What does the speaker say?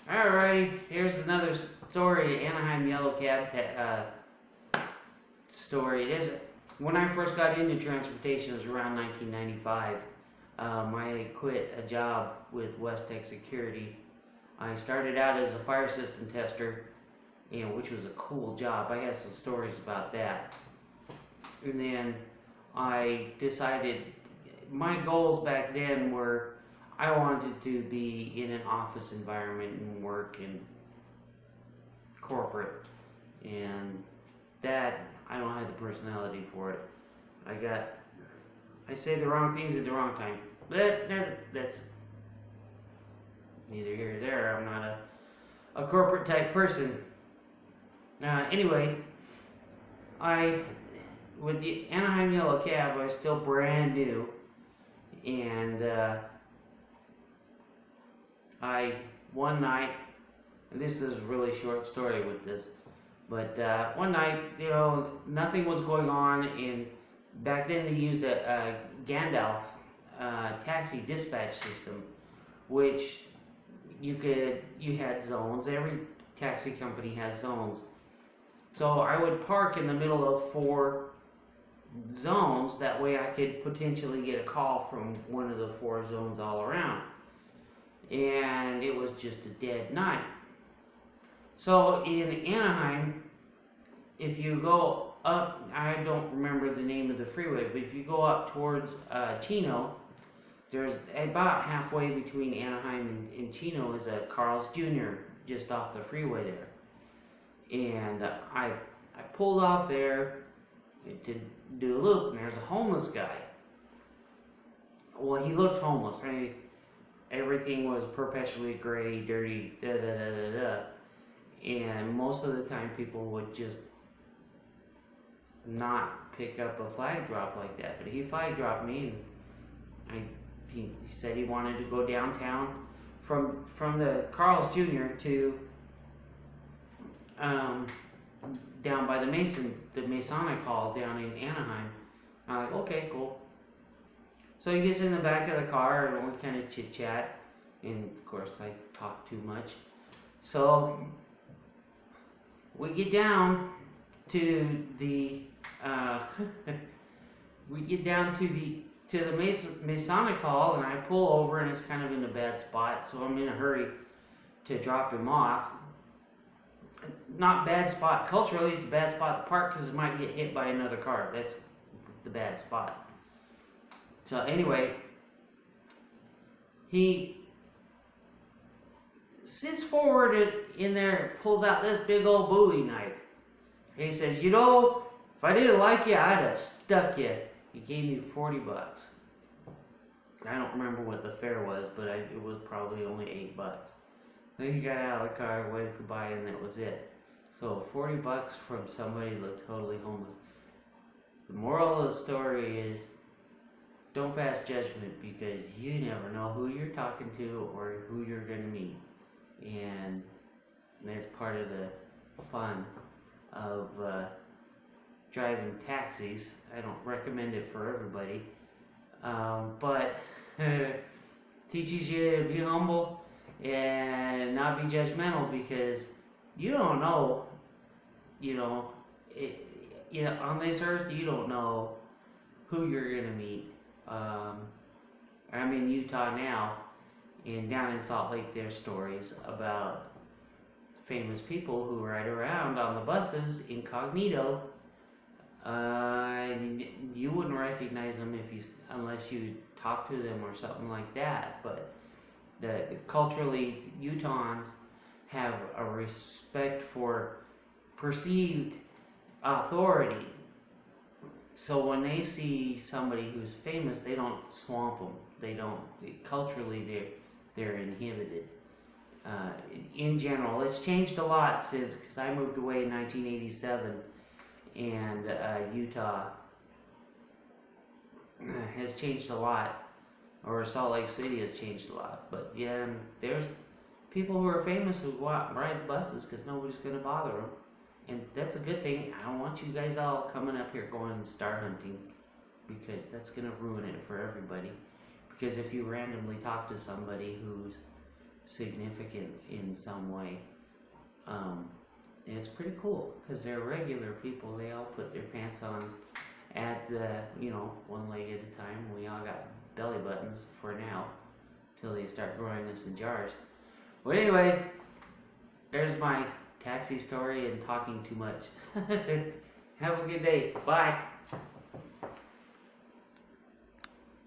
Alrighty, here's another story, Anaheim Yellow Cab story. When I first got into transportation, it was around 1995. I quit a job with West Tech Security. I started out as a fire system tester, which was a cool job. I had some stories about that. And then I decided my goals back then were I wanted to be in an office environment and work in corporate, and that I don't have the personality for it. I say the wrong things at the wrong time. That's neither here nor there. I'm not a corporate type person. Anyway, with the Anaheim Yellow Cab, I was still brand new, and one night, and this is a really short story with this, but one night, nothing was going on, and back then they used a Gandalf taxi dispatch system, which you had zones. Every taxi company has zones. So I would park in the middle of 4 zones, that way I could potentially get a call from one of the 4 zones all around. And it was just a dead night. So in Anaheim, if you go up, I don't remember the name of the freeway, but if you go up towards Chino, there's about halfway between Anaheim and Chino is a Carl's Jr. just off the freeway there. And I pulled off there to do a loop, and there's a homeless guy. Well, he looked homeless. Everything was perpetually gray, dirty, and most of the time people would just not pick up a flag drop like that. But he flag dropped me, and he said he wanted to go downtown from the Carl's Jr. to down by the Masonic Hall down in Anaheim. I'm like, okay, cool. So he gets in the back of the car and we kind of chit chat, and of course I talk too much. So we get down to the Masonic Hall, and I pull over, and it's kind of in a bad spot, so I'm in a hurry to drop him off. Not bad spot culturally, it's a bad spot to park because it might get hit by another car. That's the bad spot. So anyway, he sits forward in there, pulls out this big old Bowie knife. And he says, if I didn't like you, I'd have stuck you. He gave me $40. I don't remember what the fare was, but it was probably only $8. Then he got out of the car, waved goodbye, and that was it. So $40 from somebody who looked totally homeless. The moral of the story is, don't pass judgment, because you never know who you're talking to or who you're going to meet. And that's part of the fun of driving taxis. I don't recommend it for everybody. But teaches you to be humble and not be judgmental, because you don't know, on this earth, you don't know who you're going to meet. I'm in Utah now, and down in Salt Lake there's stories about famous people who ride around on the buses incognito. You wouldn't recognize them unless you talk to them or something like that. But culturally, Utahns have a respect for perceived authority. So when they see somebody who's famous, they don't swamp them. Culturally, they're inhibited. In general, it's changed a lot because I moved away in 1987, and Utah has changed a lot, or Salt Lake City has changed a lot. But yeah, there's people who are famous who go out and ride the buses because nobody's going to bother them. And that's a good thing. I don't want you guys all coming up here going star hunting, because that's going to ruin it for everybody. Because if you randomly talk to somebody who's significant in some way. And it's pretty cool because they're regular people. They all put their pants on at the, one leg at a time. We all got belly buttons for now till they start growing us in jars. But anyway, there's my taxi story and talking too much. Have a good day. Bye.